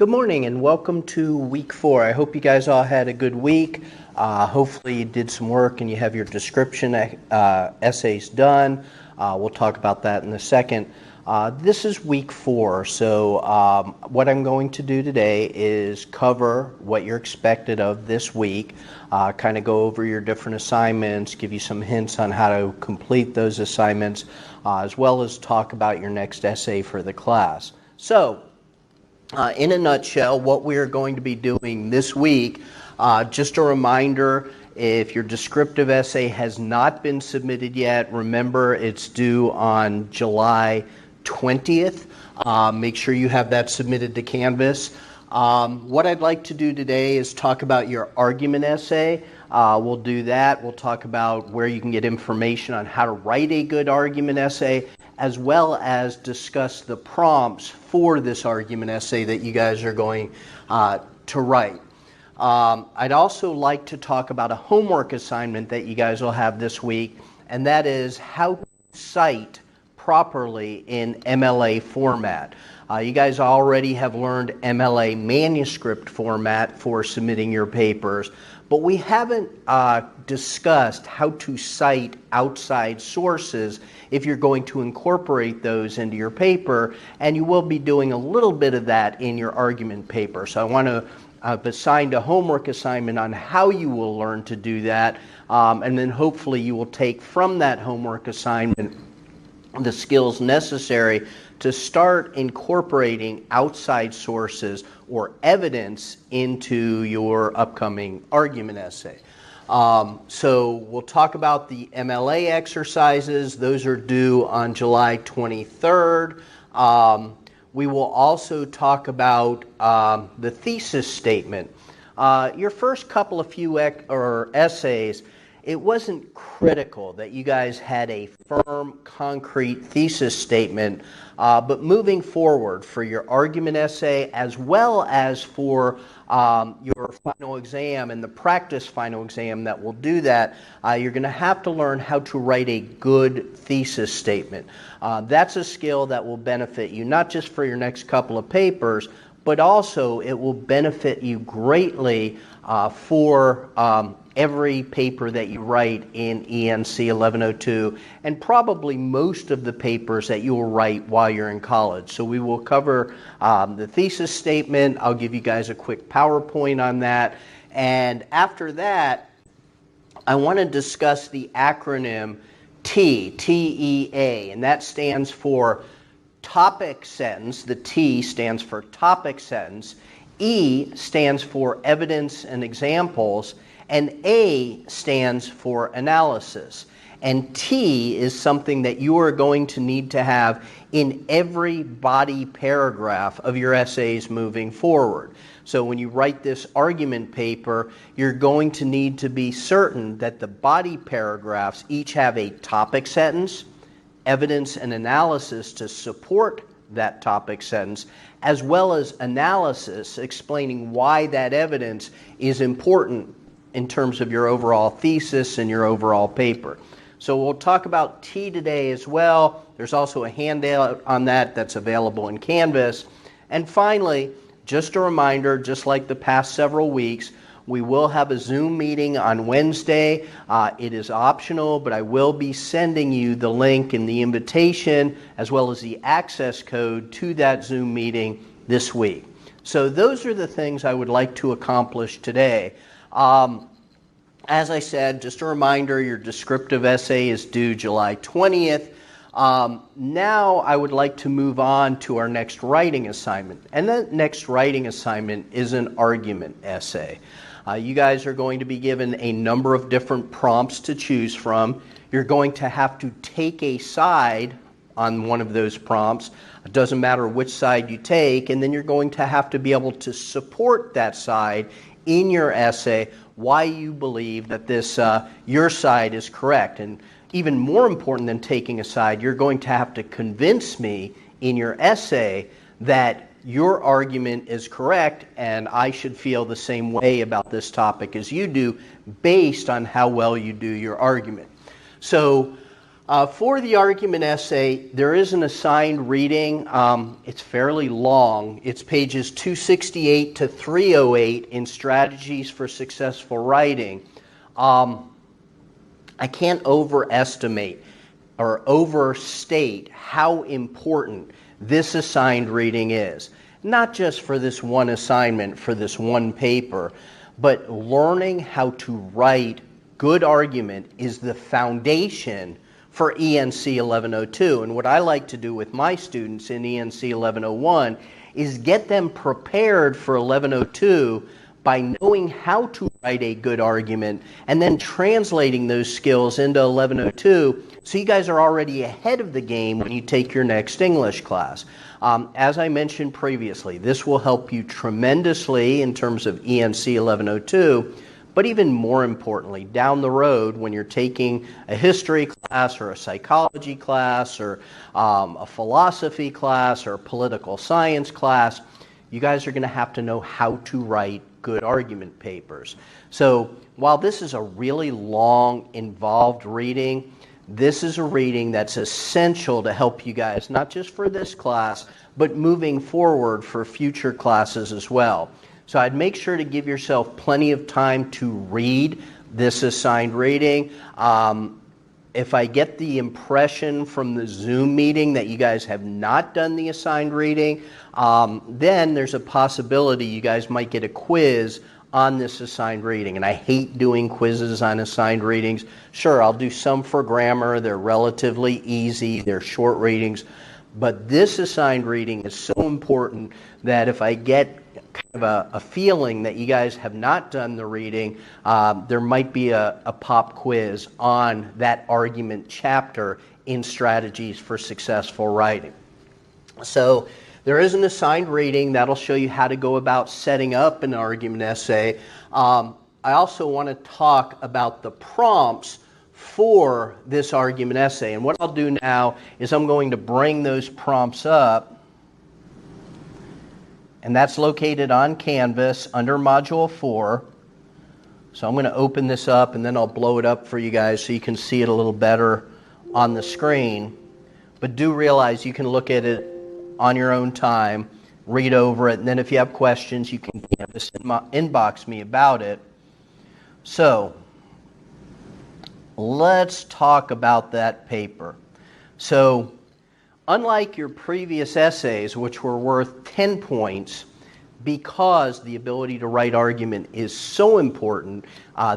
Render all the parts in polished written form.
Good morning and welcome to week 4. I hope you guys all had a good week. Hopefully you did some work and you have your description essays done. We'll talk about that in a second. This is week 4, so what I'm going to do today is cover what you're expected of this week, kind of go over your different assignments, give you some hints on how to complete those assignments, as well as talk about your next essay for the class. So, in a nutshell, what we are going to be doing this week, just a reminder, if your descriptive essay has not been submitted yet, remember it's due on July 20th. Make sure you have that submitted to Canvas. What I'd like to do today is talk about your argument essay. We'll do that. We'll talk about where you can get information on how to write a good argument essay, as well as discuss the prompts for this argument essay that you guys are going to write. I'd also like to talk about a homework assignment that you guys will have this week, and that is how to cite properly in MLA format. You guys already have learned MLA manuscript format for submitting your papers, but we haven't discussed how to cite outside sources if you're going to incorporate those into your paper, and you will be doing a little bit of that in your argument paper. So I want to have assigned a homework assignment on how you will learn to do that, and then hopefully you will take from that homework assignment the skills necessary to start incorporating outside sources or evidence into your upcoming argument essay. So we'll talk about the Mla exercises. Those are due on July 23rd. We will also talk about the thesis statement. Your first couple of essays, it wasn't critical that you guys had a firm, concrete thesis statement, but moving forward for your argument essay as well as for your final exam and the practice final exam that will do that, you're going to have to learn how to write a good thesis statement. That's a skill that will benefit you not just for your next couple of papers, but also it will benefit you greatly for every paper that you write in ENC 1102, and probably most of the papers that you will write while you're in college. So we will cover the thesis statement. I'll give you guys a quick PowerPoint on that. And after that, I want to discuss the acronym TEA, and that stands for topic sentence. The T stands for topic sentence. E stands for evidence and examples, and A stands for analysis. And T is something that you are going to need to have in every body paragraph of your essays moving forward. So when you write this argument paper, you're going to need to be certain that the body paragraphs each have a topic sentence, evidence and analysis to support that topic sentence, as well as analysis explaining why that evidence is important in terms of your overall thesis and your overall paper. So we'll talk about T today as well. There's also a handout on that that's available in Canvas. And finally, just a reminder, just like the past several weeks, we will have a Zoom meeting on Wednesday. It is optional, but I will be sending you the link and the invitation as well as the access code to that Zoom meeting this week. So those are the things I would like to accomplish today. As I said, just a reminder, your descriptive essay is due July 20th. Now I would like to move on to our next writing assignment. And that next writing assignment is an argument essay. You guys are going to be given a number of different prompts to choose from. You're going to have to take a side on one of those prompts. It doesn't matter which side you take, and then you're going to have to be able to support that side in your essay why you believe that this your side is correct. And even more important than taking a side, you're going to have to convince me in your essay that your argument is correct and I should feel the same way about this topic as you do based on how well you do your argument. So For the argument essay, there is an assigned reading. It's fairly long. It's pages 268 to 308 in Strategies for Successful Writing. I can't overestimate or overstate how important this assigned reading is. Not just for this one assignment, for this one paper, but learning how to write good argument is the foundation for ENC 1102. And what I like to do with my students in ENC 1101 is get them prepared for 1102 by knowing how to write a good argument and then translating those skills into 1102 so you guys are already ahead of the game when you take your next English class. As I mentioned previously, this will help you tremendously in terms of ENC 1102. But even more importantly, down the road when you're taking a history class or a psychology class or a philosophy class or a political science class, you guys are going to have to know how to write good argument papers. So while this is a really long, involved reading, this is a reading that's essential to help you guys, not just for this class, but moving forward for future classes as well. So I'd make sure to give yourself plenty of time to read this assigned reading. If I get the impression from the Zoom meeting that you guys have not done the assigned reading, then there's a possibility you guys might get a quiz on this assigned reading. And I hate doing quizzes on assigned readings. Sure, I'll do some for grammar. They're relatively easy. They're short readings. But this assigned reading is so important that if I get kind of a feeling that you guys have not done the reading, there might be a pop quiz on that argument chapter in Strategies for Successful Writing. So there is an assigned reading that'll show you how to go about setting up an argument essay. I also want to talk about the prompts for this argument essay. And what I'll do now is I'm going to bring those prompts up. And that's located on Canvas under Module 4. So I'm going to open this up and then I'll blow it up for you guys so you can see it a little better on the screen. But do realize you can look at it on your own time, read over it, and then if you have questions, you can inbox me about it. So let's talk about that paper. So unlike your previous essays, which were worth 10 points, because the ability to write argument is so important,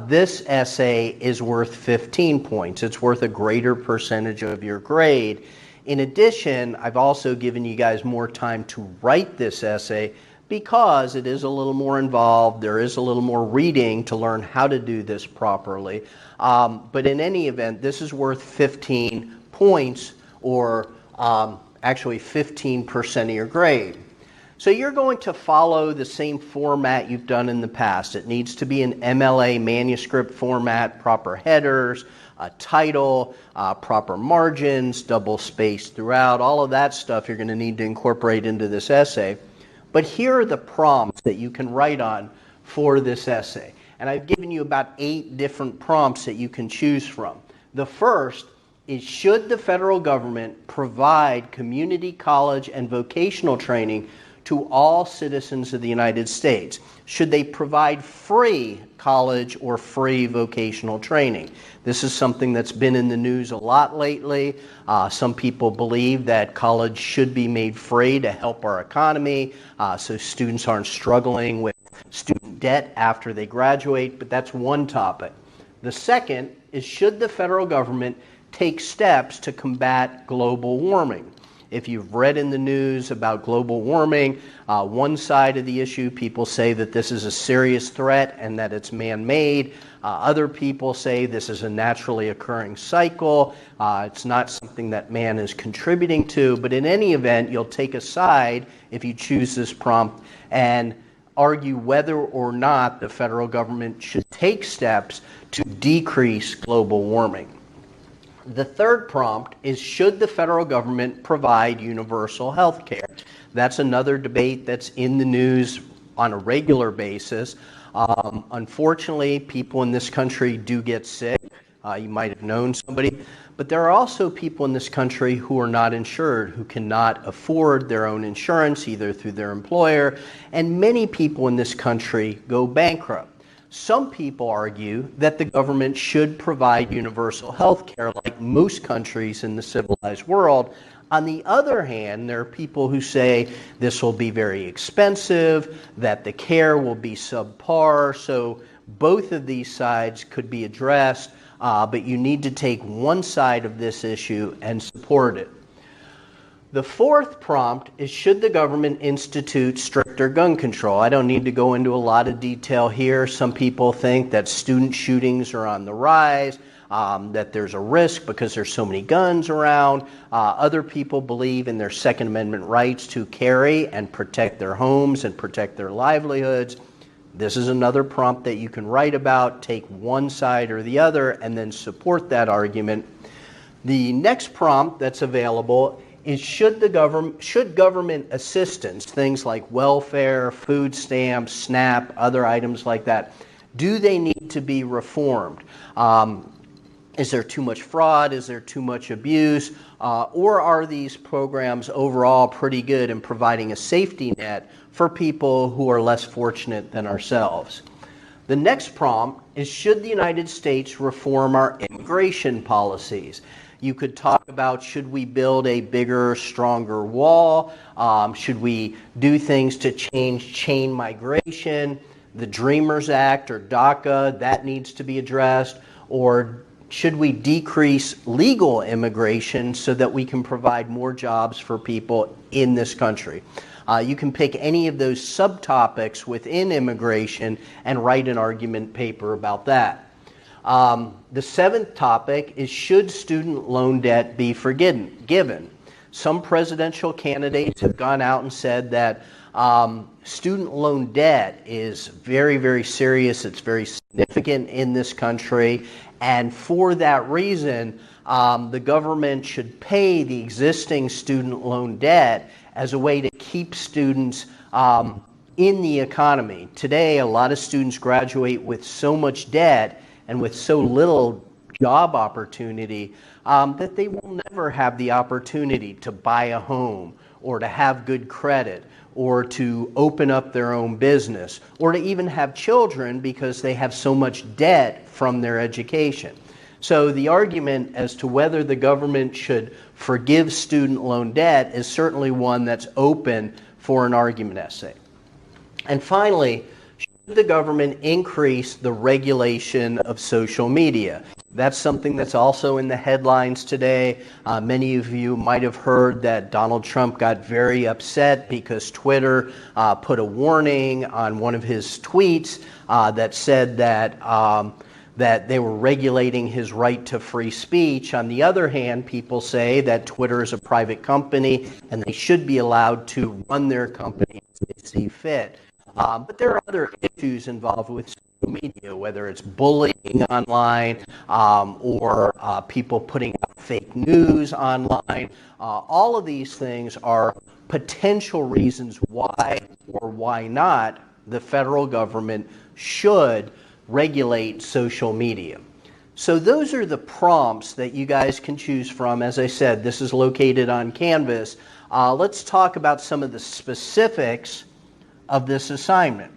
this essay is worth 15 points. It's worth a greater percentage of your grade. In addition, I've also given you guys more time to write this essay because it is a little more involved. There is a little more reading to learn how to do this properly. But in any event, this is worth 15 points or actually 15% of your grade. So you're going to follow the same format you've done in the past. It needs to be an MLA manuscript format, proper headers, a title, proper margins, double space throughout. All of that stuff you're going to need to incorporate into this essay. But here are the prompts that you can write on for this essay. And I've given you about 8 different prompts that you can choose from. The first is, should the federal government provide community college and vocational training to all citizens of the United States? Should they provide free college or free vocational training? This is something that's been in the news a lot lately. Some people believe that college should be made free to help our economy so students aren't struggling with student debt after they graduate, but that's one topic. The second is, should the federal government take steps to combat global warming? If you've read in the news about global warming, one side of the issue, people say that this is a serious threat and that it's man-made. Other people say this is a naturally occurring cycle. It's not something that man is contributing to. But in any event, you'll take a side if you choose this prompt and argue whether or not the federal government should take steps to decrease global warming. The third prompt is, should the federal government provide universal health care? That's another debate that's in the news on a regular basis. Unfortunately, people in this country do get sick. You might have known somebody. But there are also people in this country who are not insured, who cannot afford their own insurance, either through their employer, and many people in this country go bankrupt. Some people argue that the government should provide universal health care like most countries in the civilized world. On the other hand, there are people who say this will be very expensive, that the care will be subpar, so both of these sides could be addressed, but you need to take one side of this issue and support it. The fourth prompt is, should the government institute stricter gun control? I don't need to go into a lot of detail here. Some people think that student shootings are on the rise, that there's a risk because there's so many guns around. Other people believe in their Second Amendment rights to carry and protect their homes and protect their livelihoods. This is another prompt that you can write about, take one side or the other, and then support that argument. The next prompt that's available is, should government assistance, things like welfare, food stamps, SNAP, other items like that, do they need to be reformed? Is there too much fraud? Is there too much abuse? Or are these programs overall pretty good in providing a safety net for people who are less fortunate than ourselves? The next prompt is, should the United States reform our immigration policies? You could talk about, should we build a bigger, stronger wall? Should we do things to change chain migration? The Dreamers Act or DACA, that needs to be addressed. Or should we decrease legal immigration so that we can provide more jobs for people in this country? You can pick any of those subtopics within immigration and write an argument paper about that. The seventh topic is, should student loan debt be forgiven? Some presidential candidates have gone out and said that student loan debt is very, very serious. It's very significant in this country. And for that reason, the government should pay the existing student loan debt as a way to keep students in the economy. Today, a lot of students graduate with so much debt and with so little job opportunity that they will never have the opportunity to buy a home or to have good credit or to open up their own business or to even have children because they have so much debt from their education. So the argument as to whether the government should forgive student loan debt is certainly one that's open for an argument essay. And finally, should the government increase the regulation of social media? That's something that's also in the headlines today. Many of you might have heard that Donald Trump got very upset because Twitter put a warning on one of his tweets that said that they were regulating his right to free speech. On the other hand, people say that Twitter is a private company and they should be allowed to run their company as they see fit. But there are other issues involved with social media, whether it's bullying online or people putting out fake news online. All of these things are potential reasons why or why not the federal government should regulate social media. So those are the prompts that you guys can choose from. As I said, this is located on Canvas. Let's talk about some of the specifics of this assignment.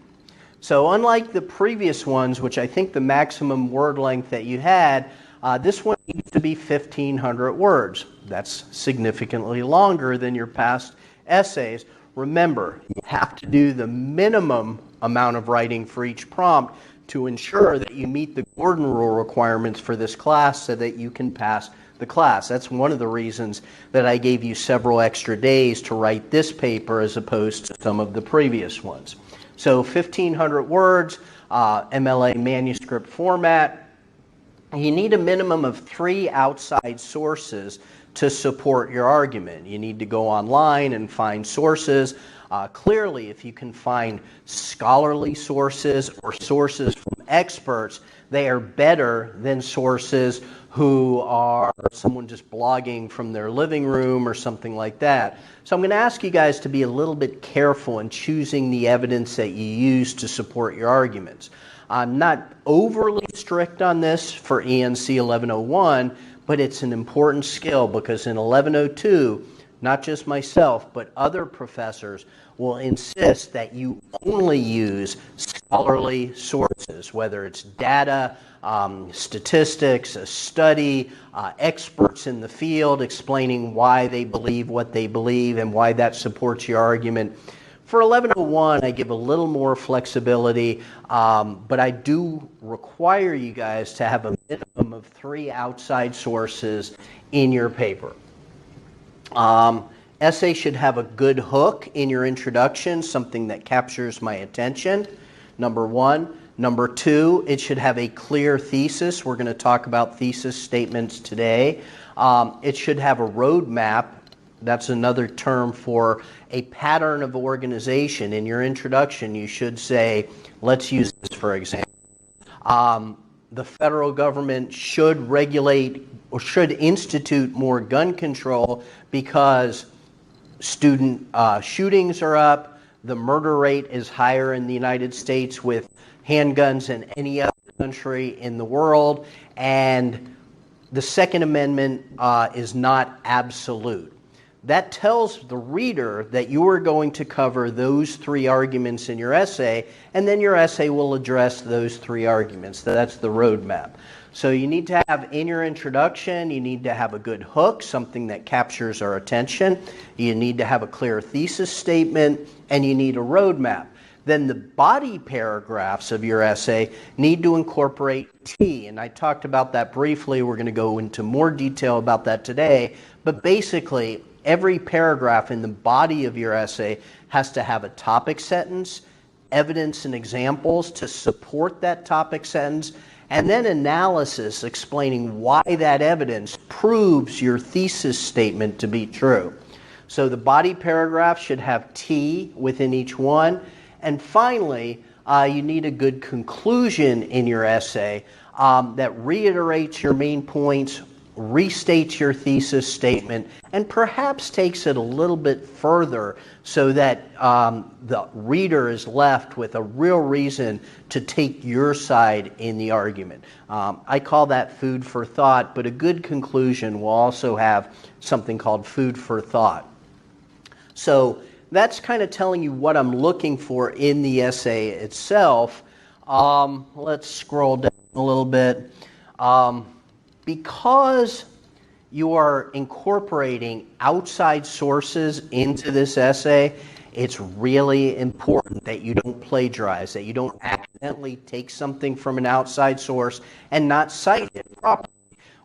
So unlike the previous ones, which I think the maximum word length that you had, this one needs to be 1,500 words. That's significantly longer than your past essays. Remember, you have to do the minimum amount of writing for each prompt to ensure that you meet the Gordon Rule requirements for this class so that you can pass the class. That's one of the reasons that I gave you several extra days to write this paper as opposed to some of the previous ones. So 1,500 words, MLA manuscript format. You need a minimum of 3 outside sources to support your argument. You need to go online and find sources. Clearly, if you can find scholarly sources or sources from experts, they are better than sources who are someone just blogging from their living room or something like that. So I'm going to ask you guys to be a little bit careful in choosing the evidence that you use to support your arguments. I'm not overly strict on this for ENC 1101, but it's an important skill because in 1102, not just myself, but other professors will insist that you only use scholarly sources, whether it's data, statistics, a study, experts in the field explaining why they believe what they believe and why that supports your argument. For 1101, I give a little more flexibility, but I do require you guys to have a minimum of 3 outside sources in your paper. Essay should have a good hook in your introduction, something that captures my attention, number 1. Number 2, it should have a clear thesis. We're going to talk about thesis statements today. It should have a roadmap. That's another term for a pattern of organization. In your introduction, you should say, let's use this for example. The federal government should regulate or should institute more gun control because student shootings are up. The murder rate is higher in the United States with handguns than any other country in the world. And the Second Amendment is not absolute. That tells the reader that you are going to cover those 3 arguments in your essay, and then your essay will address those 3 arguments. That's the roadmap. So you need to have in your introduction, you need to have a good hook, something that captures our attention. You need to have a clear thesis statement, and you need a roadmap. Then the body paragraphs of your essay need to incorporate T, and I talked about that briefly. We're going to go into more detail about that today, but basically every paragraph in the body of your essay has to have a topic sentence, evidence and examples to support that topic sentence, and then analysis explaining why that evidence proves your thesis statement to be true. So the body paragraph should have T within each one. And finally, you need a good conclusion in your essay that reiterates your main points, restates your thesis statement, and perhaps takes it a little bit further so that the reader is left with a real reason to take your side in the argument. I call that food for thought, but a good conclusion will also have something called food for thought. So that's kind of telling you what I'm looking for in the essay itself. Let's scroll down a little bit. Because you are incorporating outside sources into this essay, it's really important that you don't plagiarize, that you don't accidentally take something from an outside source and not cite it properly.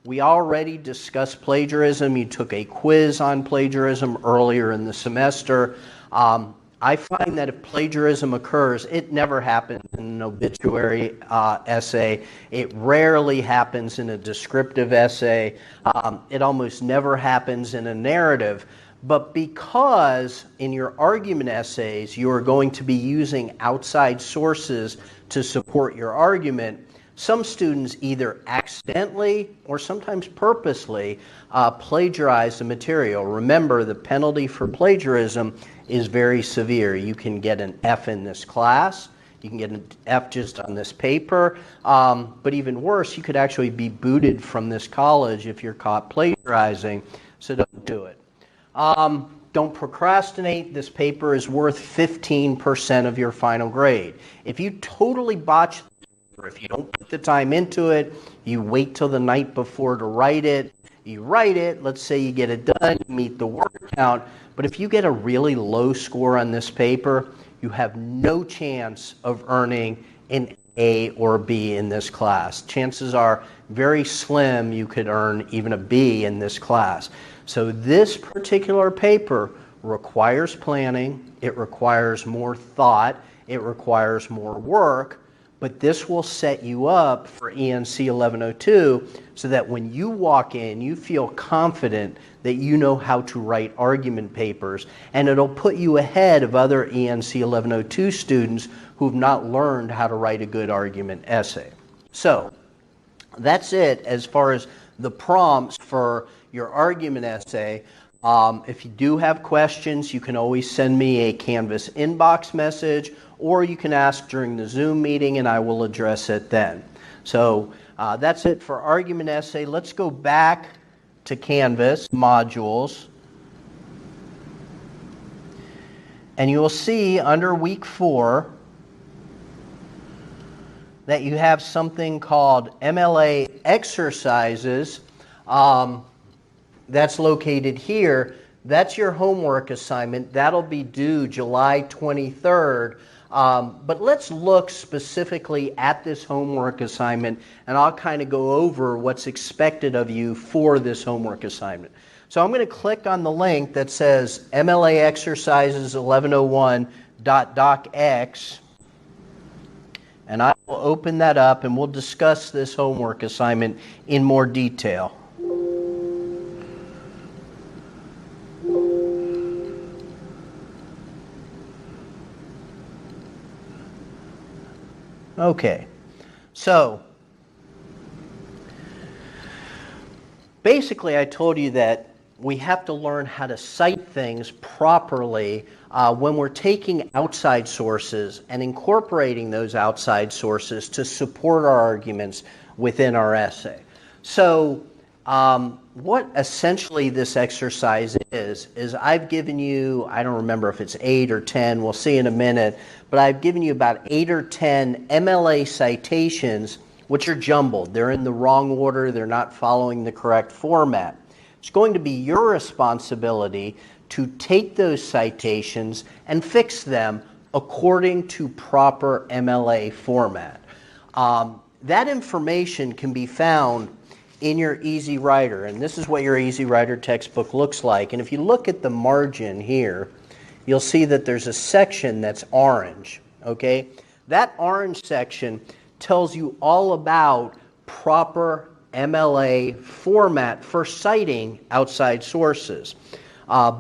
We already discussed plagiarism. You took a quiz on plagiarism earlier in the semester. I find that if plagiarism occurs, it never happens in an obituary essay. It rarely happens in a descriptive essay. It almost never happens in a narrative. But because in your argument essays you are going to be using outside sources to support your argument, some students either accidentally or sometimes purposely plagiarize the material. Remember, the penalty for plagiarism is very severe. You can get an F in this class. You can get an F just on this paper. But even worse, you could actually be booted from this college if you're caught plagiarizing. So don't do it. Don't procrastinate. This paper is worth 15% of your final grade. If you totally botch or if you don't put the time into it, you wait till the night before to write it, you write it, let's say you get it done, you meet the word count, but if you get a really low score on this paper, you have no chance of earning an A or B in this class. Chances are very slim you could earn even a B in this class. So this particular paper requires planning, it requires more thought, it requires more work, but this will set you up for ENC 1102 so that when you walk in, you feel confident that you know how to write argument papers, and it'll put you ahead of other ENC 1102 students who've not learned how to write a good argument essay. So that's it as far as the prompts for your argument essay. If you do have questions, you can always send me a Canvas inbox message, or you can ask during the Zoom meeting and I will address it then. So that's it for argument essay. Let's go back to Canvas modules. And you will see under week 4 that you have something called Mla Exercises. That's located here. That's your homework assignment. That'll be due July 23rd. But let's look specifically at this homework assignment, and I'll kind of go over what's expected of you for this homework assignment. So I'm going to click on the link that says Mla Exercises 1101.docx, and I will open that up and we'll discuss this homework assignment in more detail. Okay, so basically I told you that we have to learn how to cite things properly when we're taking outside sources and incorporating those outside sources to support our arguments within our essay. So what essentially this exercise is I've given you, I don't remember if it's 8 or 10, we'll see in a minute, but I've given you about 8 or 10 Mla citations, which are jumbled. They're in the wrong order, they're not following the correct format. It's going to be your responsibility to take those citations and fix them according to proper Mla format. That information can be found in your Easy Writer, and this is what your Easy Writer textbook looks like. And if you look at the margin here, you'll see that there's a section that's orange, okay? That orange section tells you all about proper Mla format for citing outside sources.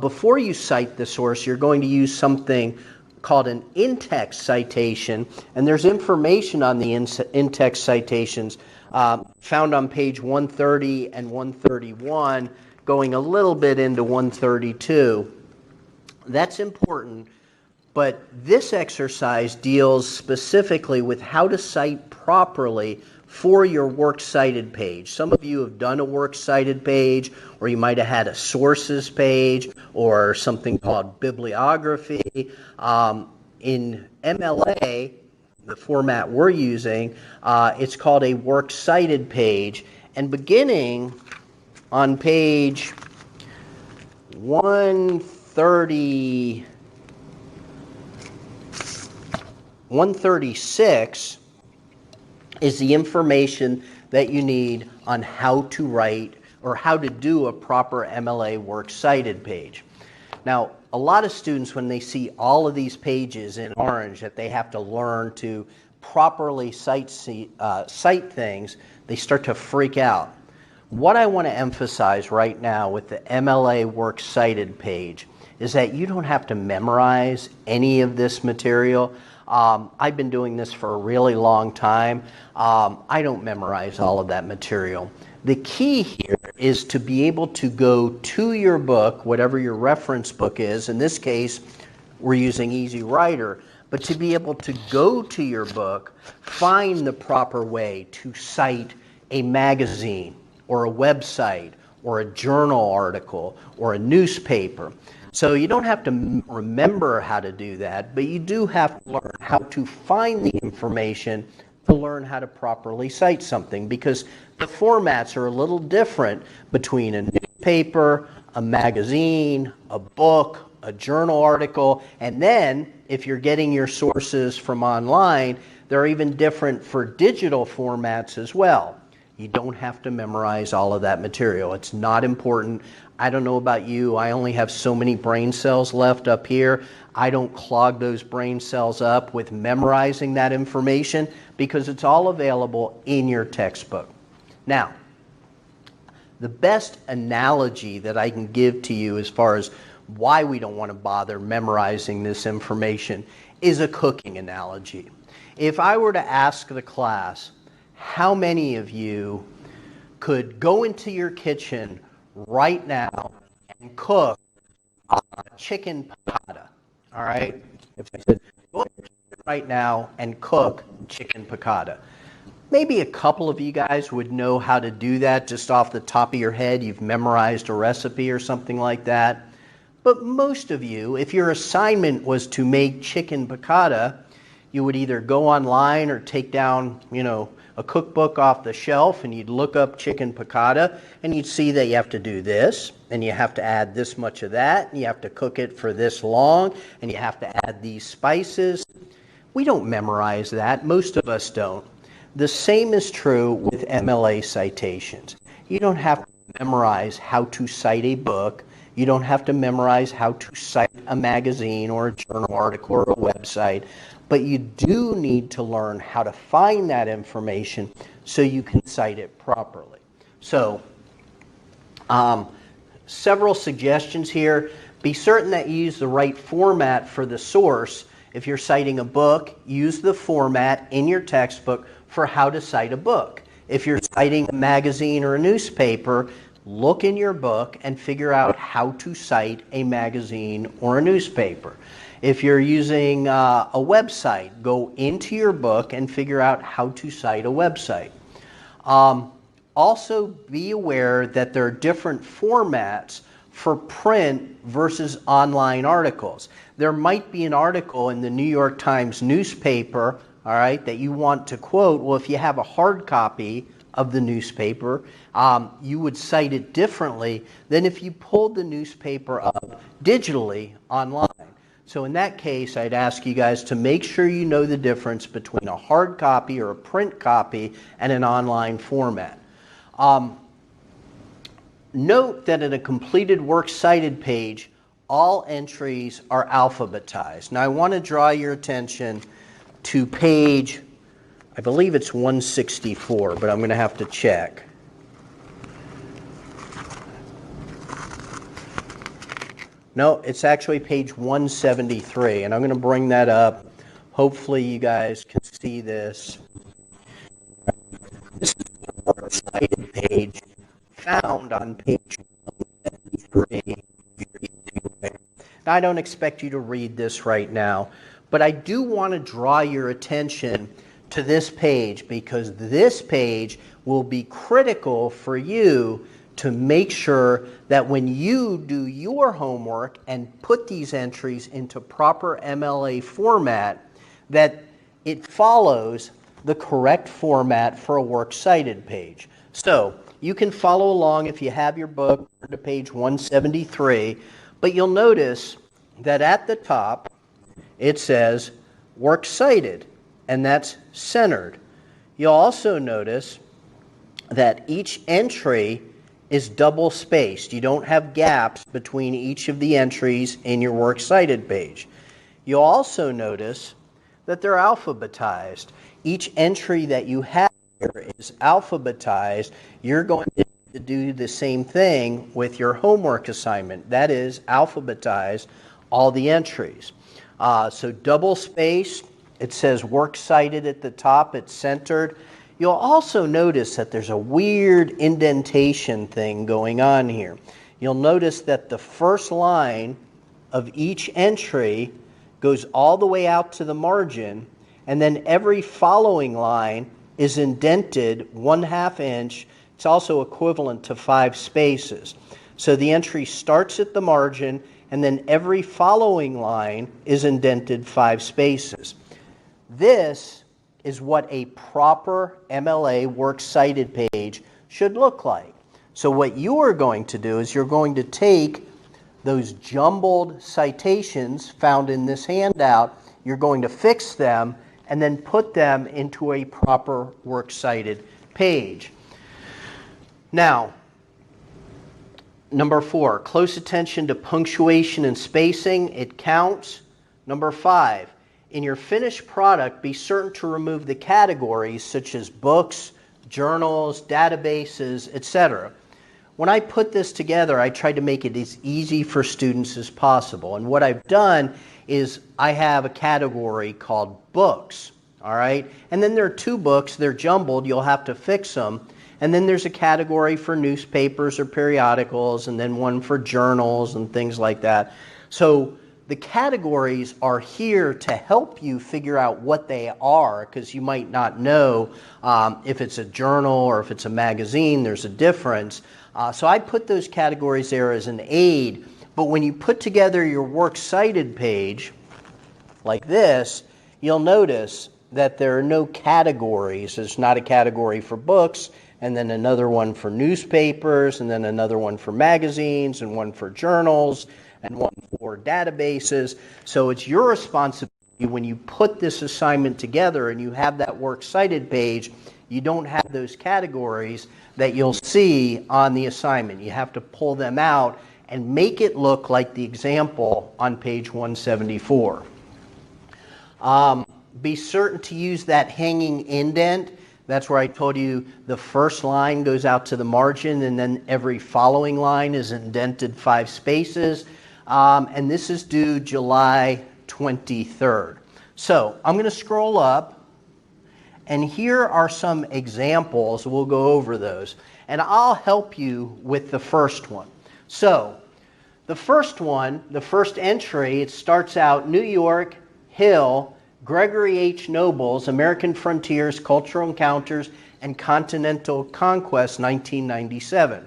Before you cite the source, you're going to use something called an in-text citation, and there's information on the in-text citations found on page 130 and 131, going a little bit into 132. That's important, but this exercise deals specifically with how to cite properly for your works cited page. Some of you have done a works cited page, or you might have had a sources page, or something called bibliography. In Mla, the format we're using, it's called a works cited page. And beginning on page 136 is the information that you need on how to write or how to do a proper Mla works cited page. Now, a lot of students, when they see all of these pages in orange that they have to learn to properly cite things, they start to freak out. What I want to emphasize right now with the Mla works cited page is that you don't have to memorize any of this material. I've been doing this for a really long time. I don't memorize all of that material. The key here is to be able to go to your book, whatever your reference book is. In this case, we're using Easy Writer, but to be able to go to your book, find the proper way to cite a magazine or a website or a journal article or a newspaper. So you don't have to remember how to do that, but you do have to learn how to find the information to learn how to properly cite something, because the formats are a little different between a newspaper, a magazine, a book, a journal article, and then if you're getting your sources from online, they're even different for digital formats as well. You don't have to memorize all of that material. It's not important. I don't know about you, I only have so many brain cells left up here. I don't clog those brain cells up with memorizing that information because it's all available in your textbook. Now, the best analogy that I can give to you as far as why we don't want to bother memorizing this information is a cooking analogy. If I were to ask the class, how many of you could go into your kitchen right now and cook a chicken piccata? All right? If I said, go into your kitchen right now and cook chicken piccata. Maybe a couple of you guys would know how to do that just off the top of your head. You've memorized a recipe or something like that. But most of you, if your assignment was to make chicken piccata, you would either go online or take down, a cookbook off the shelf, and you'd look up chicken piccata, and you'd see that you have to do this, and you have to add this much of that, and you have to cook it for this long, and you have to add these spices. We don't memorize that. Most of us don't. The same is true with MLA citations. You don't have to memorize how to cite a book. You don't have to memorize how to cite a magazine or a journal article or a website, but you do need to learn how to find that information so you can cite it properly. So, several suggestions here. Be certain that you use the right format for the source. If you're citing a book, use the format in your textbook for how to cite a book. If you're citing a magazine or a newspaper, look in your book and figure out how to cite a magazine or a newspaper. If you're using a website, go into your book and figure out how to cite a website. Also, be aware that there are different formats for print versus online articles. There might be an article in the New York Times newspaper, all right, that you want to quote. Well, if you have a hard copy of the newspaper, you would cite it differently than if you pulled the newspaper up digitally online. So in that case, I'd ask you guys to make sure you know the difference between a hard copy or a print copy and an online format. Note that in a completed works cited page, all entries are alphabetized. Now I want to draw your attention to page, I believe it's 164, but I'm going to have to check. No, it's actually page 173, and I'm going to bring that up. Hopefully you guys can see this. This is our cited page found on page 173. Now, I don't expect you to read this right now, but I do want to draw your attention to this page because this page will be critical for you to make sure that when you do your homework and put these entries into proper MLA format, that it follows the correct format for a works cited page. So you can follow along if you have your book to page 173, but you'll notice that at the top it says works cited, and that's centered. You'll also notice that each entry is double spaced. You don't have gaps between each of the entries in your works cited page. You'll also notice that they're alphabetized. Each entry that you have here is alphabetized. You're going to do the same thing with your homework assignment. That is, alphabetize all the entries. So double spaced, it says works cited at the top, it's centered. You'll also notice that there's a weird indentation thing going on here. You'll notice that the first line of each entry goes all the way out to the margin, and then every following line is indented 1/2 inch. It's also equivalent to 5 spaces. So the entry starts at the margin, and then every following line is indented 5 spaces. This is what a proper MLA works cited page should look like. So what you are going to do is you're going to take those jumbled citations found in this handout, you're going to fix them and then put them into a proper works cited page. Now, number 4, close attention to punctuation and spacing. It counts. Number 5, in your finished product, be certain to remove the categories such as books, journals, databases, etc. When I put this together, I tried to make it as easy for students as possible. And what I've done is I have a category called books, all right? And then there are 2 books, they're jumbled, you'll have to fix them. And then there's a category for newspapers or periodicals, and then one for journals and things like that. So the categories are here to help you figure out what they are, because you might not know if it's a journal or if it's a magazine, there's a difference. So I put those categories there as an aid, but when you put together your works cited page like this, you'll notice that there are no categories. There's not a category for books, and then another one for newspapers, and then another one for magazines, and one for journals, and one for databases. So it's your responsibility when you put this assignment together and you have that works cited page, you don't have those categories that you'll see on the assignment. You have to pull them out and make it look like the example on page 174. Be certain to use that hanging indent. That's where I told you the first line goes out to the margin, and then every following line is indented 5 spaces. And this is due July 23rd. So I'm going to scroll up, and here are some examples. We'll go over those, and I'll help you with the first one. So the first one, the first entry, it starts out New York, Hill, Gregory H. Noble's American Frontiers, Cultural Encounters, and Continental Conquest, 1997.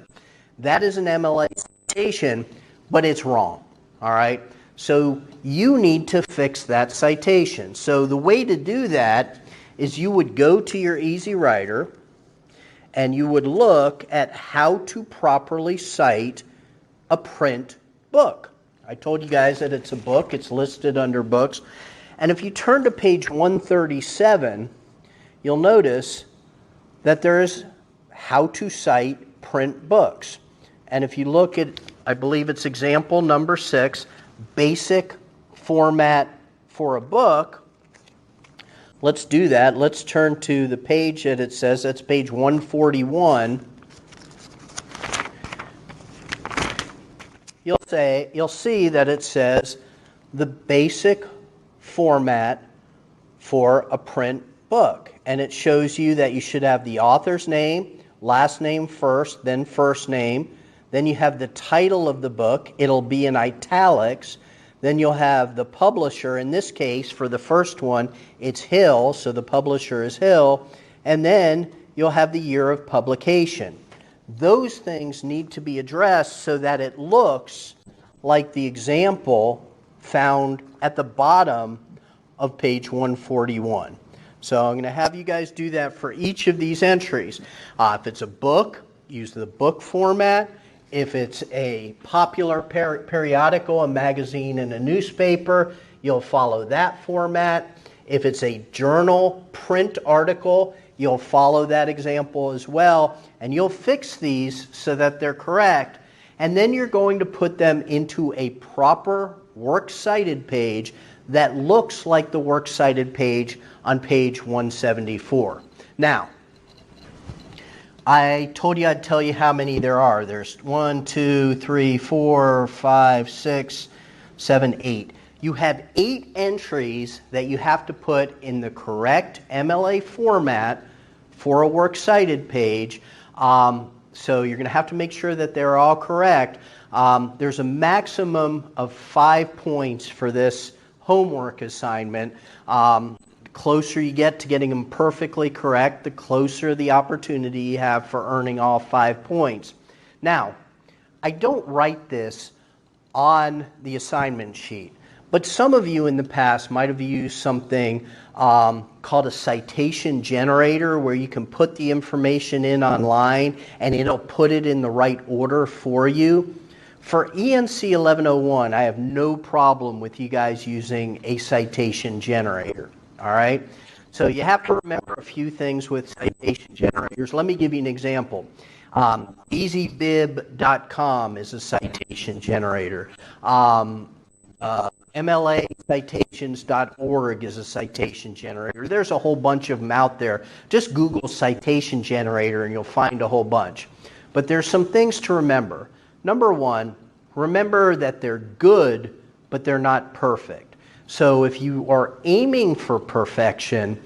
That is an MLA citation, but it's wrong. All right? So you need to fix that citation. So the way to do that is you would go to your Easy Writer and you would look at how to properly cite a print book. I told you guys that it's a book. It's listed under books. And if you turn to page 137, you'll notice that there's how to cite print books. And if you look at, I believe it's example number 6, basic format for a book. Let's do that. Let's turn to the page that it says. That's page 141. You'll see that it says the basic format for a print book. And it shows you that you should have the author's name, last name first, then first name. Then you have the title of the book. It'll be in italics. Then you'll have the publisher. In this case, for the first one, it's Hill, so the publisher is Hill. And then you'll have the year of publication. Those things need to be addressed so that it looks like the example found at the bottom of page 141. So I'm going to have you guys do that for each of these entries. If it's a book, use the book format. If it's a popular periodical, a magazine, and a newspaper, you'll follow that format. If it's a journal print article, you'll follow that example as well. And you'll fix these so that they're correct. And then you're going to put them into a proper works cited page that looks like the works cited page on page 174. Now, I told you I'd tell you how many there are. There's 1, 2, 3, 4, 5, 6, 7, 8. You have 8 entries that you have to put in the correct MLA format for a works cited page. So you're going to have to make sure that they're all correct. There's a maximum of 5 points for this homework assignment. The closer you get to getting them perfectly correct, the closer the opportunity you have for earning all 5 points. Now, I don't write this on the assignment sheet, but some of you in the past might have used something called a citation generator, where you can put the information in online and it'll put it in the right order for you. For ENC 1101, I have no problem with you guys using a citation generator. All right? So you have to remember a few things with citation generators. Let me give you an example. EasyBib.com is a citation generator. Mla Citations.org is a citation generator. There's a whole bunch of them out there. Just Google citation generator and you'll find a whole bunch. But there's some things to remember. Number one, remember that they're good, but they're not perfect. So if you are aiming for perfection,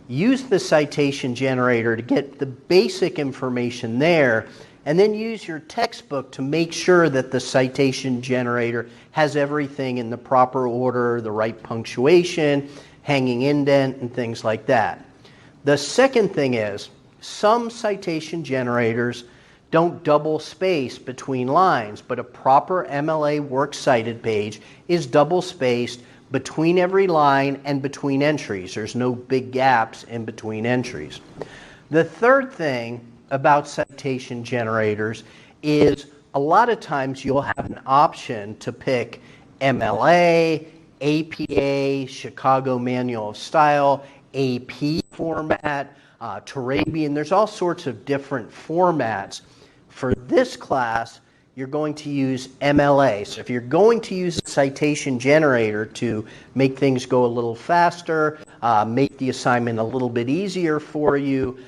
use the citation generator to get the basic information there, And then use your textbook to make sure that the citation generator has everything in the proper order, the right punctuation, hanging indent, and things like that. The second thing is, some citation generators don't double space between lines, but a proper MLA Works Cited page is double spaced between every line and between entries. There's no big gaps in between entries. The third thing about citation generators is a lot of times you'll have an option to pick MLA, APA, Chicago Manual of Style, AP format, Turabian. There's all sorts of different formats. For this class, you're going to use MLA. So if you're going to use a citation generator to make things go a little faster, make the assignment a little bit easier for you,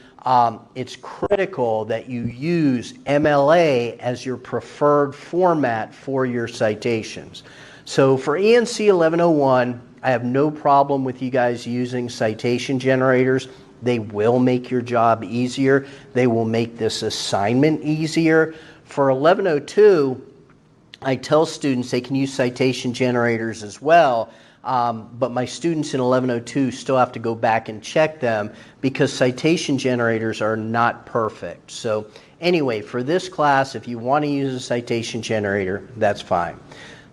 it's critical that you use MLA as your preferred format for your citations. So for ENC 1101, I have no problem with you guys using citation generators. They will make your job easier. They will make this assignment easier. For 1102, I tell students they can use citation generators as well, but my students in 1102 still have to go back and check them because citation generators are not perfect. So anyway, for this class, if you want to use a citation generator, that's fine.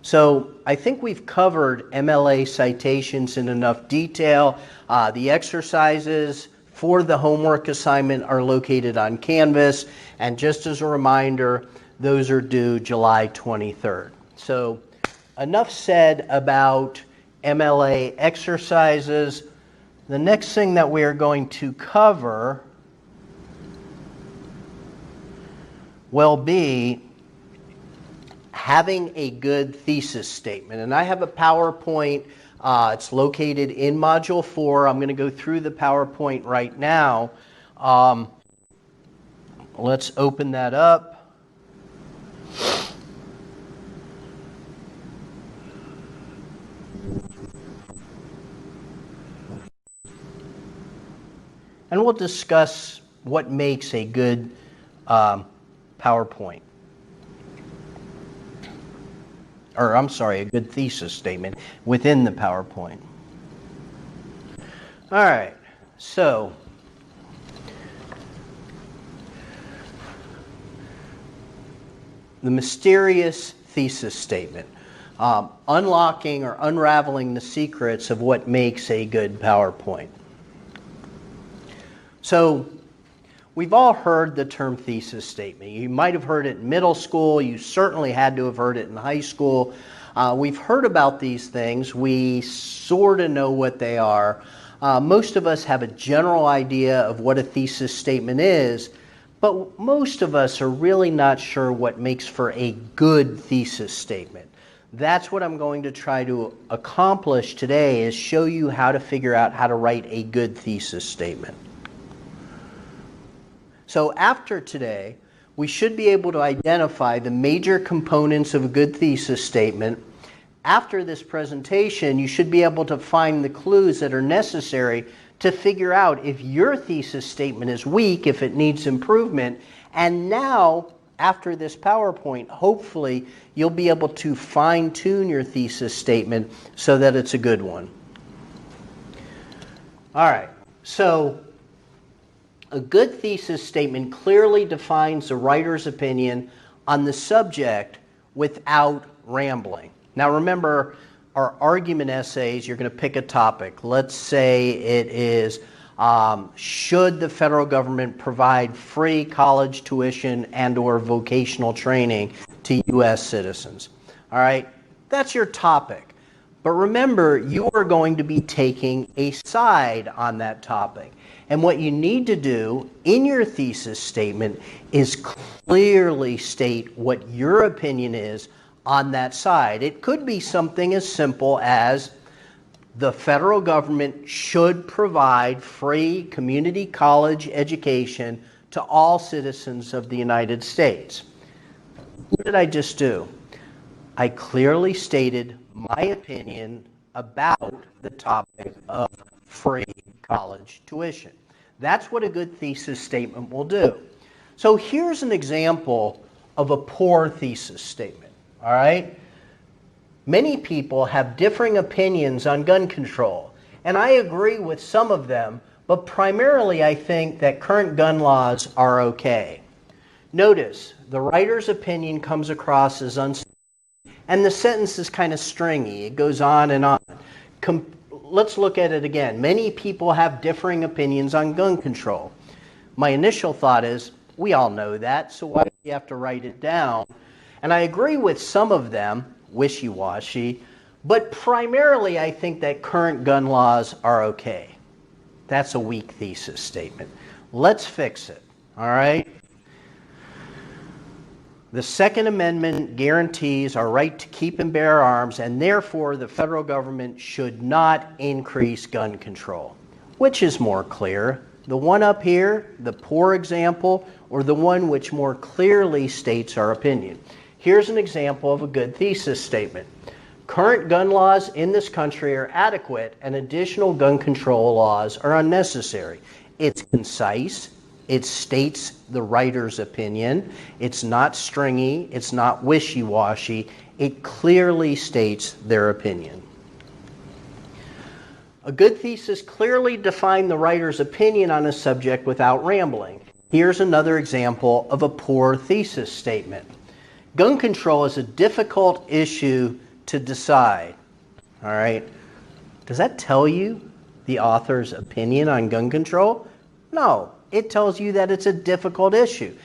So I think we've covered MLA citations in enough detail. The exercises for the homework assignment are located on Canvas, and just as a reminder, those are due July 23rd. So enough said about MLA exercises. The next thing that we are going to cover will be having a good thesis statement. And I have a PowerPoint. It's located in Module 4. I'm going to go through the PowerPoint right now. Let's open that up. And we'll discuss what makes a good PowerPoint. Or I'm sorry, a good thesis statement within the PowerPoint. All right, so the mysterious thesis statement, unlocking or unraveling the secrets of what makes a good PowerPoint. So we've all heard the term thesis statement. You might have heard it in middle school. You certainly had to have heard it in high school. We've heard about these things. We sort of know what they are. Most of us have a general idea of what a thesis statement is, but most of us are really not sure what makes for a good thesis statement. That's what I'm going to try to accomplish today, is show you how to figure out how to write a good thesis statement. So after today, we should be able to identify the major components of a good thesis statement. After this presentation, you should be able to find the clues that are necessary to figure out if your thesis statement is weak, if it needs improvement. And now, after this PowerPoint, hopefully you'll be able to fine-tune your thesis statement so that it's a good one. All right, so a good thesis statement clearly defines the writer's opinion on the subject without rambling. Now remember, our argument essays, you're going to pick a topic. Let's say it is, should the federal government provide free college tuition and or vocational training to U.S. citizens? All right, that's your topic. But remember, you are going to be taking a side on that topic. And what you need to do in your thesis statement is clearly state what your opinion is on that side. It could be something as simple as the federal government should provide free community college education to all citizens of the United States. What did I just do? I clearly stated my opinion about the topic of free college tuition. That's what a good thesis statement will do. So here's an example of a poor thesis statement, all right? Many people have differing opinions on gun control, and I agree with some of them, but primarily I think that current gun laws are okay. Notice, the writer's opinion comes across as uncertain, and the sentence is kind of stringy. It goes on and on. Let's look at it again. Many people have differing opinions on gun control. My initial thought is, we all know that, so why do we have to write it down? And I agree with some of them, wishy-washy, but primarily I think that current gun laws are okay. That's a weak thesis statement. Let's fix it, all right? The Second Amendment guarantees our right to keep and bear arms, and therefore the federal government should not increase gun control. Which is more clear? The one up here, the poor example, or the one which more clearly states our opinion? Here's an example of a good thesis statement. Current gun laws in this country are adequate, and additional gun control laws are unnecessary. It's concise. It states the writer's opinion. It's not stringy. It's not wishy-washy. It clearly states their opinion. A good thesis clearly defines the writer's opinion on a subject without rambling. Here's another example of a poor thesis statement. Gun control is a difficult issue to decide. All right. Does that tell you the author's opinion on gun control? No. It tells you that it's a difficult issue.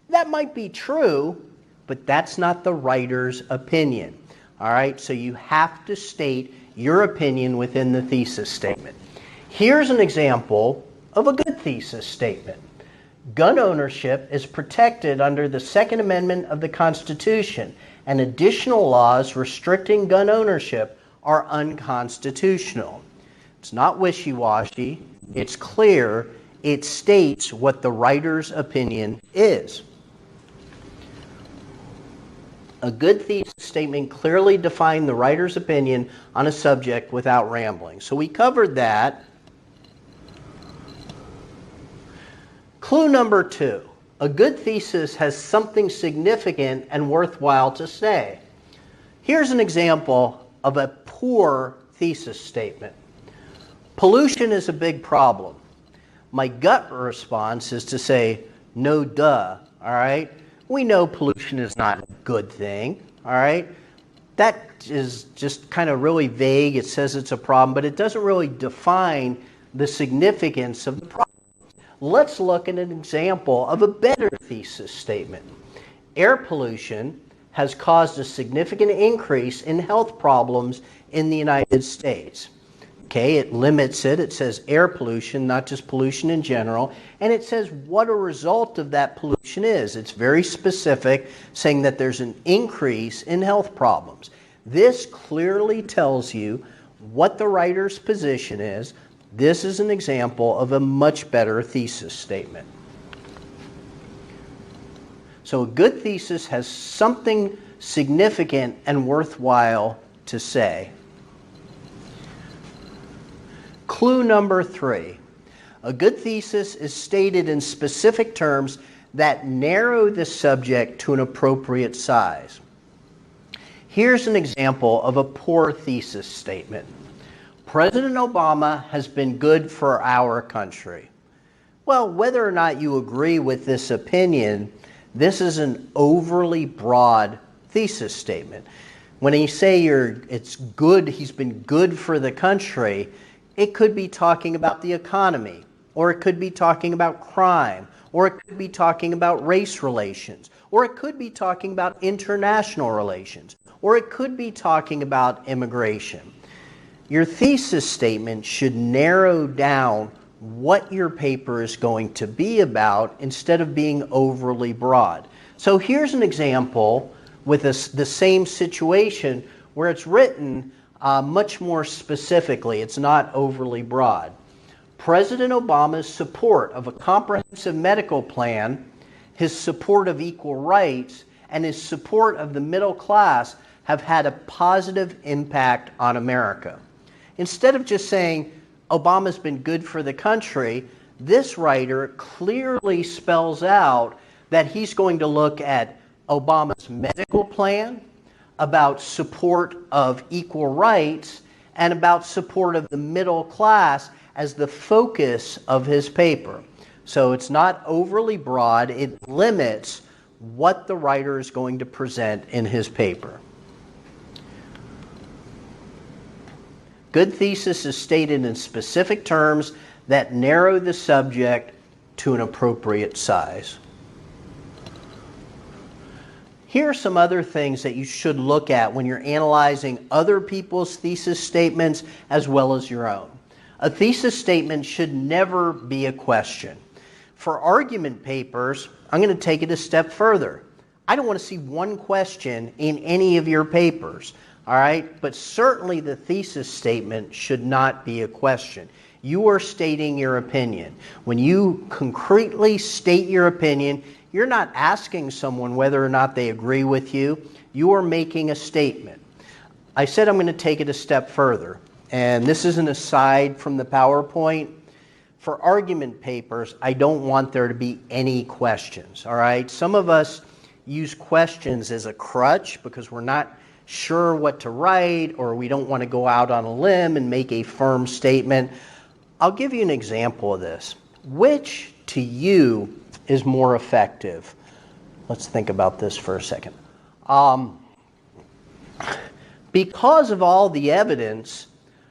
That might be true, but that's not the writer's opinion. All right, so you have to state your opinion within the thesis statement. Here's an example of a good thesis statement. Gun ownership is protected under the Second Amendment of the Constitution, and additional laws restricting gun ownership are unconstitutional. It's not wishy-washy, it's clear. It states what the writer's opinion is. A good thesis statement clearly defines the writer's opinion on a subject without rambling. So we covered that. Clue number 2. A good thesis has something significant and worthwhile to say. Here's an example of a poor thesis statement. Pollution is a big problem. My gut response is to say, no duh, all right? We know pollution is not a good thing, all right? That is just kind of really vague. It says it's a problem, but it doesn't really define the significance of the problem. Let's look at an example of a better thesis statement. Air pollution has caused a significant increase in health problems in the United States. Okay, it limits it. It says air pollution, not just pollution in general. And it says what a result of that pollution is. It's very specific, saying that there's an increase in health problems. This clearly tells you what the writer's position is. This is an example of a much better thesis statement. So a good thesis has something significant and worthwhile to say. Clue number 3. A good thesis is stated in specific terms that narrow the subject to an appropriate size. Here's an example of a poor thesis statement. President Obama has been good for our country. Well, whether or not you agree with this opinion, this is an overly broad thesis statement. When you say it's good, he's been good for the country, it could be talking about the economy, or it could be talking about crime, or it could be talking about race relations, or it could be talking about international relations, or it could be talking about immigration. Your thesis statement should narrow down what your paper is going to be about instead of being overly broad. So here's an example with the same situation where it's written much more specifically. It's not overly broad. President Obama's support of a comprehensive medical plan, his support of equal rights, and his support of the middle class have had a positive impact on America. Instead of just saying, Obama's been good for the country, this writer clearly spells out that he's going to look at Obama's medical plan, about support of equal rights, and about support of the middle class as the focus of his paper. So it's not overly broad. It limits what the writer is going to present in his paper. Good thesis is stated in specific terms that narrow the subject to an appropriate size. Here are some other things that you should look at when you're analyzing other people's thesis statements as well as your own. A thesis statement should never be a question. For argument papers, I'm going to take it a step further. I don't want to see one question in any of your papers, all right? But certainly the thesis statement should not be a question. You are stating your opinion. When you concretely state your opinion, you're not asking someone whether or not they agree with you. You are making a statement. I said I'm going to take it a step further, and this is an aside from the PowerPoint. For argument papers, I don't want there to be any questions, all right? Some of us use questions as a crutch because we're not sure what to write, or we don't want to go out on a limb and make a firm statement. I'll give you an example of this. Which to you is more effective? Let's think about this for a second. Because of all the evidence,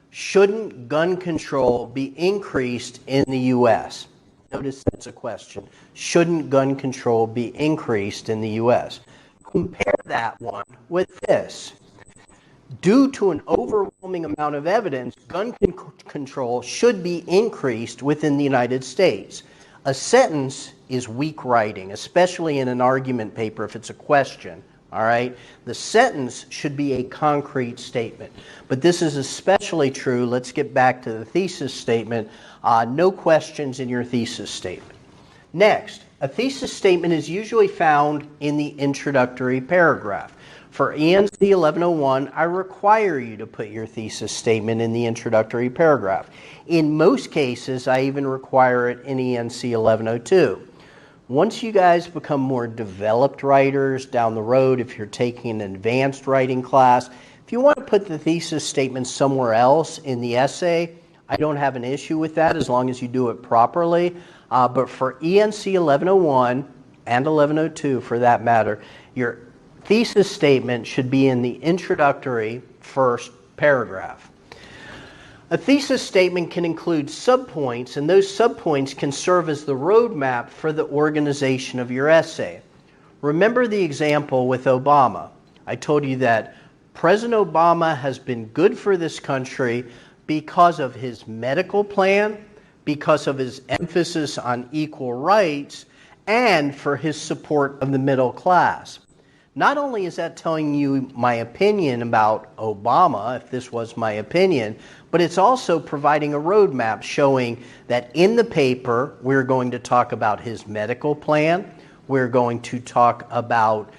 shouldn't gun control be increased in the U.S.? Notice that's a question. Shouldn't gun control be increased in the U.S.? Compare that one with this. Due to an overwhelming amount of evidence, gun control should be increased within the United States. A sentence is weak writing, especially in an argument paper if it's a question. All right? The sentence should be a concrete statement. But this is especially true. Let's get back to the thesis statement. No questions in your thesis statement. Next, a thesis statement is usually found in the introductory paragraph. For ENC 1101, I require you to put your thesis statement in the introductory paragraph. In most cases, I even require it in ENC 1102. Once you guys become more developed writers down the road, if you're taking an advanced writing class, if you want to put the thesis statement somewhere else in the essay, I don't have an issue with that as long as you do it properly. But for ENC 1101 and 1102 for that matter, your thesis statement should be in the introductory first paragraph. A thesis statement can include subpoints, and those subpoints can serve as the roadmap for the organization of your essay. Remember the example with Obama. I told you that President Obama has been good for this country because of his medical plan, because of his emphasis on equal rights, and for his support of the middle class. Not only is that telling you my opinion about Obama, if this was my opinion, but it's also providing a roadmap showing that in the paper we're going to talk about his medical plan, we're going to talk about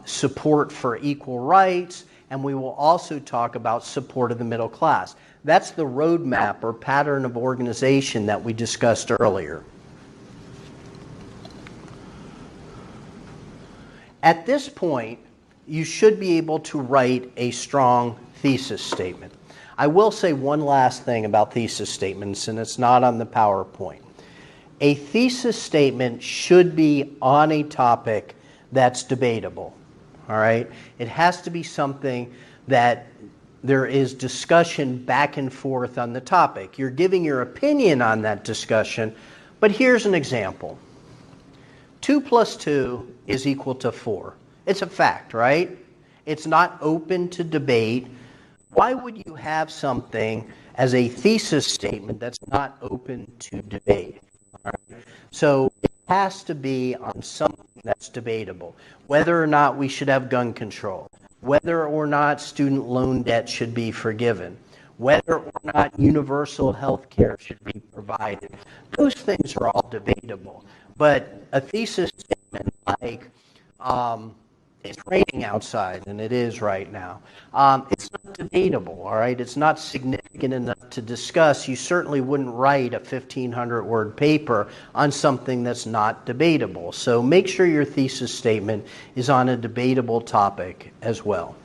support for equal rights, and we will also talk about support of the middle class. That's the roadmap or pattern of organization that we discussed earlier. At this point, you should be able to write a strong thesis statement. I will say one last thing about thesis statements, and it's not on the PowerPoint. A thesis statement should be on a topic that's debatable, all right? It has to be something that there is discussion back and forth on the topic. You're giving your opinion on that discussion, but here's an example. 2 plus 2 is equal to 4. It's a fact, right? It's not open to debate. Why would you have something as a thesis statement that's not open to debate? All right? So it has to be on something that's debatable. Whether or not we should have gun control, whether or not student loan debt should be forgiven, whether or not universal health care should be provided. Those things are all debatable. But a thesis statement like it's raining outside, and it is right now. It's not debatable, all right? It's not significant enough to discuss. You certainly wouldn't write a 1,500-word paper on something that's not debatable. So make sure your thesis statement is on a debatable topic as well.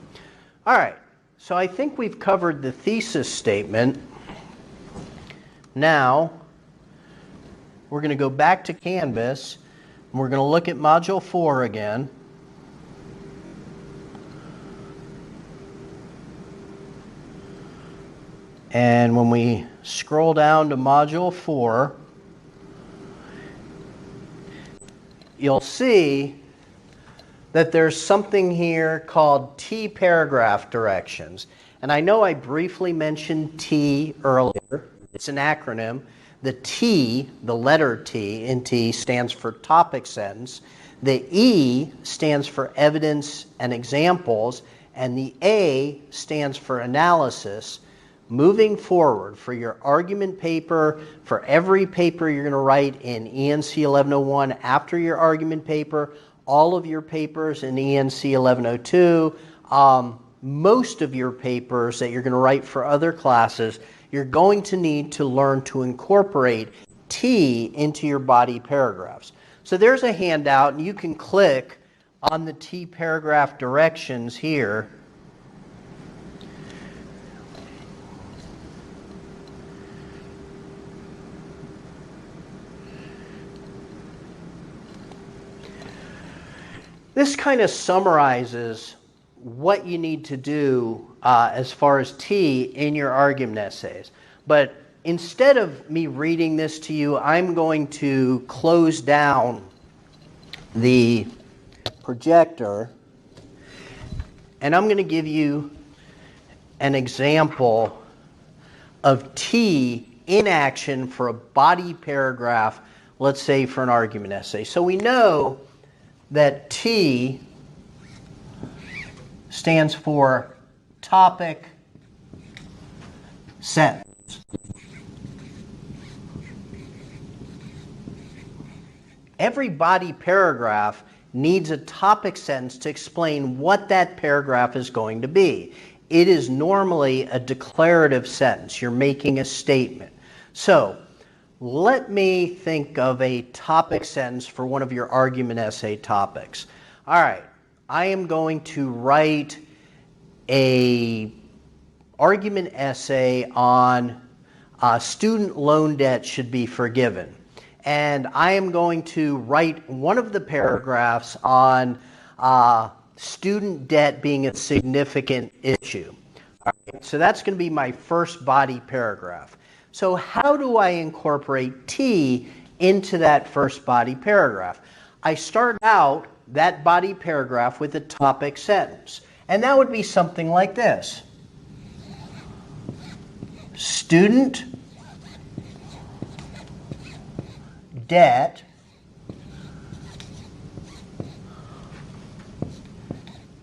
All right, so I think we've covered the thesis statement. Now, we're going to go back to Canvas, and we're going to look at Module 4 again. And when we scroll down to Module 4, you'll see that there's something here called T paragraph directions. And I know I briefly mentioned T earlier. It's an acronym. The T, the letter T in T, stands for topic sentence. The E stands for evidence and examples. And the A stands for analysis. Moving forward, for your argument paper, for every paper you're going to write in ENC 1101 after your argument paper, all of your papers in ENC 1102, most of your papers that you're going to write for other classes, you're going to need to learn to incorporate T into your body paragraphs. So there's a handout, and you can click on the T paragraph directions here. This kind of summarizes what you need to do as far as T in your argument essays. But instead of me reading this to you, I'm going to close down the projector, and I'm going to give you an example of T in action for a body paragraph, let's say for an argument essay. So we know that T stands for topic sentence. Every body paragraph needs a topic sentence to explain what that paragraph is going to be. It is normally a declarative sentence. You're making a statement. So, let me think of a topic sentence for one of your argument essay topics. All right, I am going to write a argument essay on student loan debt should be forgiven. And I am going to write one of the paragraphs on student debt being a significant issue. All right, so that's going to be my first body paragraph. So how do I incorporate T into that first body paragraph? I start out that body paragraph with a topic sentence. And that would be something like this. Student debt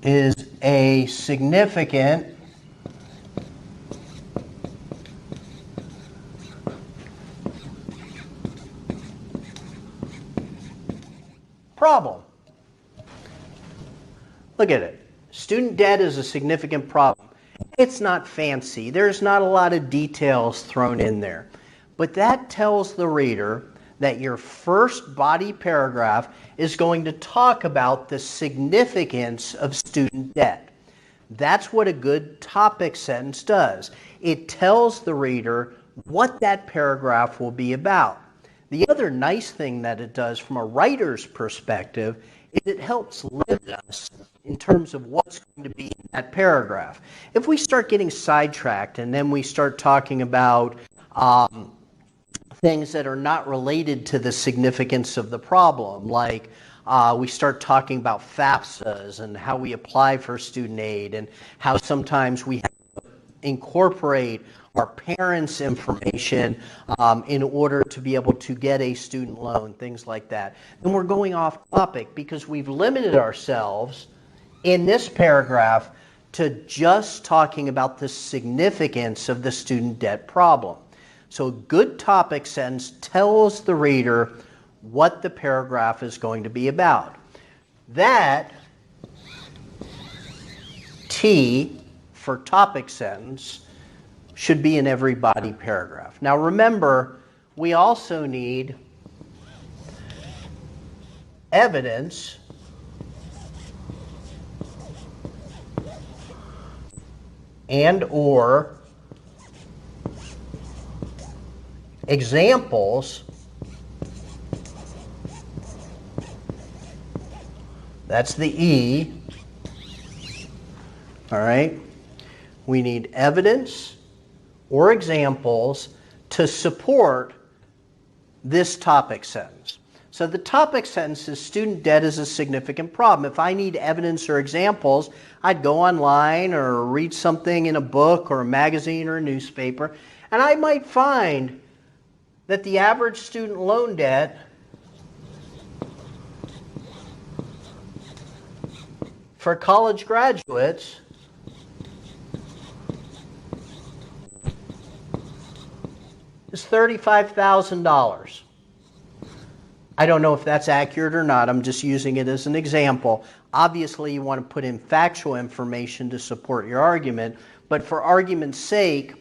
is a significant problem. Look at it. Student debt is a significant problem. It's not fancy. There's not a lot of details thrown in there. But that tells the reader that your first body paragraph is going to talk about the significance of student debt. That's what a good topic sentence does. It tells the reader what that paragraph will be about. The other nice thing that it does from a writer's perspective is it helps limit us in terms of what's going to be in that paragraph. If we start getting sidetracked and then we start talking about things that are not related to the significance of the problem, like we start talking about FAFSAs and how we apply for student aid and how sometimes we have to incorporate our parents' information in order to be able to get a student loan, things like that. And we're going off topic because we've limited ourselves in this paragraph to just talking about the significance of the student debt problem. So a good topic sentence tells the reader what the paragraph is going to be about. That T for topic sentence should be in every body paragraph. Now remember, we also need evidence and or examples. That's the E. All right? We need evidence or examples to support this topic sentence. So the topic sentence is student debt is a significant problem. If I need evidence or examples, I'd go online or read something in a book or a magazine or a newspaper, and I might find that the average student loan debt for college graduates is $35,000. I don't know if that's accurate or not. I'm just using it as an example. Obviously, you want to put in factual information to support your argument, but for argument's sake,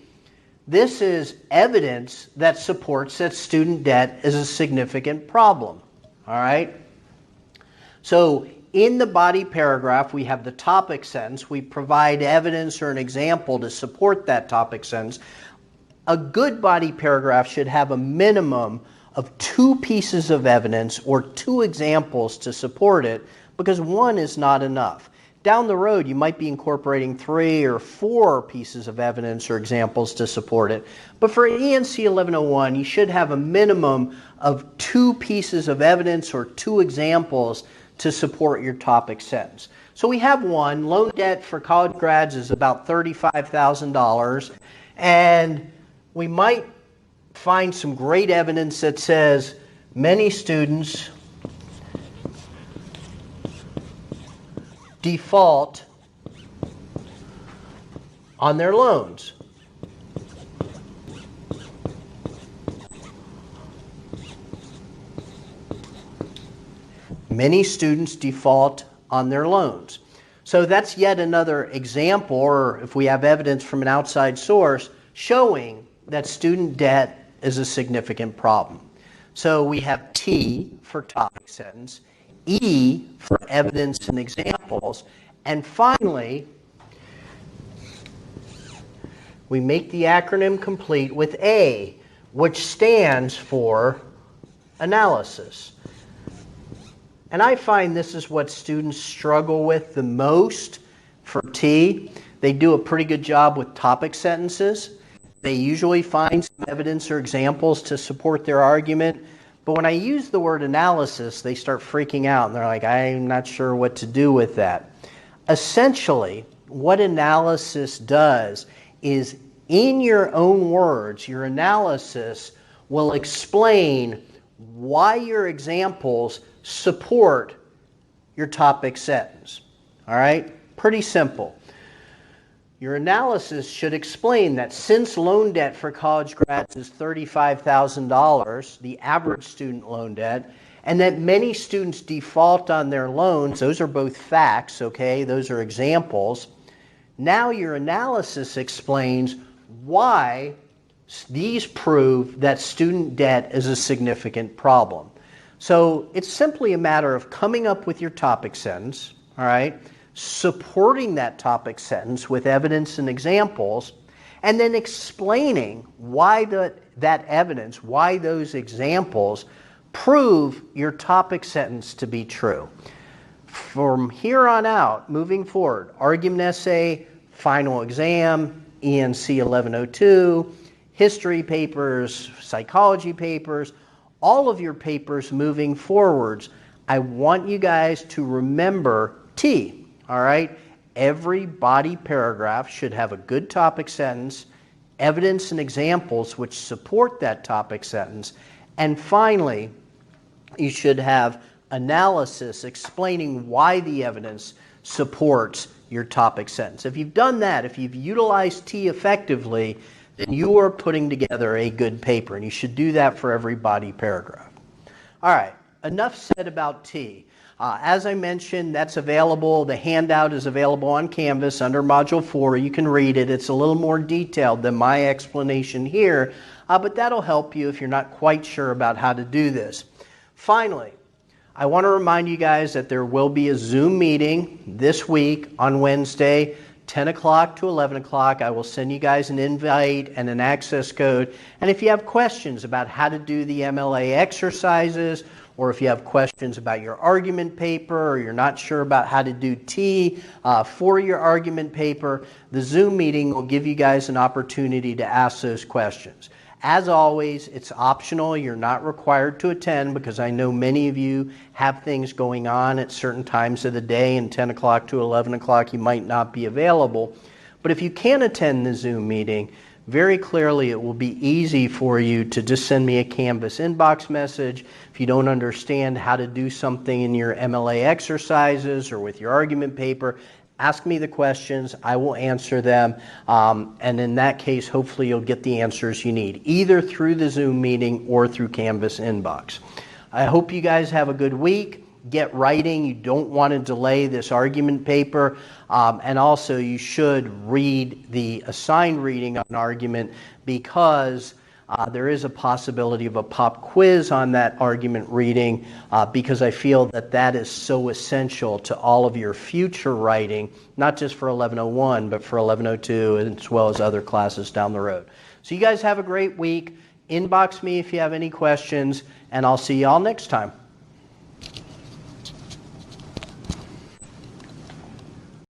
this is evidence that supports that student debt is a significant problem. All right? So in the body paragraph, we have the topic sentence. We provide evidence or an example to support that topic sentence. A good body paragraph should have a minimum of 2 pieces of evidence or 2 examples to support it, because 1 is not enough. Down the road, you might be incorporating 3 or 4 pieces of evidence or examples to support it. But for ENC 1101, you should have a minimum of 2 pieces of evidence or 2 examples to support your topic sentence. So we have one. Loan debt for college grads is about $35,000. And we might find some great evidence that says many students default on their loans. Many students default on their loans. So that's yet another example, or if we have evidence from an outside source, showing that student debt is a significant problem. So we have T for topic sentence, E for evidence and examples, and finally, we make the acronym complete with A, which stands for analysis. And I find this is what students struggle with the most for T. They do a pretty good job with topic sentences. They usually find some evidence or examples to support their argument. But when I use the word analysis, they start freaking out and they're like, I'm not sure what to do with that. Essentially, what analysis does is, in your own words, your analysis will explain why your examples support your topic sentence. All right? Pretty simple. Your analysis should explain that since loan debt for college grads is $35,000, the average student loan debt, and that many students default on their loans, those are both facts, okay? Those are examples. Now your analysis explains why these prove that student debt is a significant problem. So it's simply a matter of coming up with your topic sentence, all right, supporting that topic sentence with evidence and examples, and then explaining why that evidence, why those examples prove your topic sentence to be true. From here on out, moving forward, argument essay, final exam, ENC 1102, history papers, psychology papers, all of your papers moving forwards, I want you guys to remember T, all right? Every body paragraph should have a good topic sentence, evidence and examples which support that topic sentence, and finally, you should have analysis explaining why the evidence supports your topic sentence. If you've done that, if you've utilized T effectively, then you are putting together a good paper, and you should do that for every body paragraph. All right, enough said about T. As I mentioned, that's available. The handout is available on Canvas under Module 4. You can read it. It's a little more detailed than my explanation here, but that'll help you if you're not quite sure about how to do this. Finally, I want to remind you guys that there will be a Zoom meeting this week on Wednesday, 10 o'clock to 11 o'clock. I will send you guys an invite and an access code. And if you have questions about how to do the Mla exercises, or if you have questions about your argument paper, or you're not sure about how to do T for your argument paper, the Zoom meeting will give you guys an opportunity to ask those questions. As always, it's optional. You're not required to attend because I know many of you have things going on at certain times of the day, and 10 o'clock to 11 o'clock you might not be available. But if you can attend the Zoom meeting, very clearly it will be easy for you to just send me a Canvas inbox message. If you don't understand how to do something in your Mla exercises or with your argument paper, ask me the questions. I will answer them. And in that case, hopefully you'll get the answers you need, either through the Zoom meeting or through Canvas inbox. I hope you guys have a good week. Get writing. You don't want to delay this argument paper. And also you should read the assigned reading on argument, because there is a possibility of a pop quiz on that argument reading, because I feel that that is so essential to all of your future writing, not just for 1101, but for 1102 as well as other classes down the road. So you guys have a great week. Inbox me if you have any questions, and I'll see you all next time.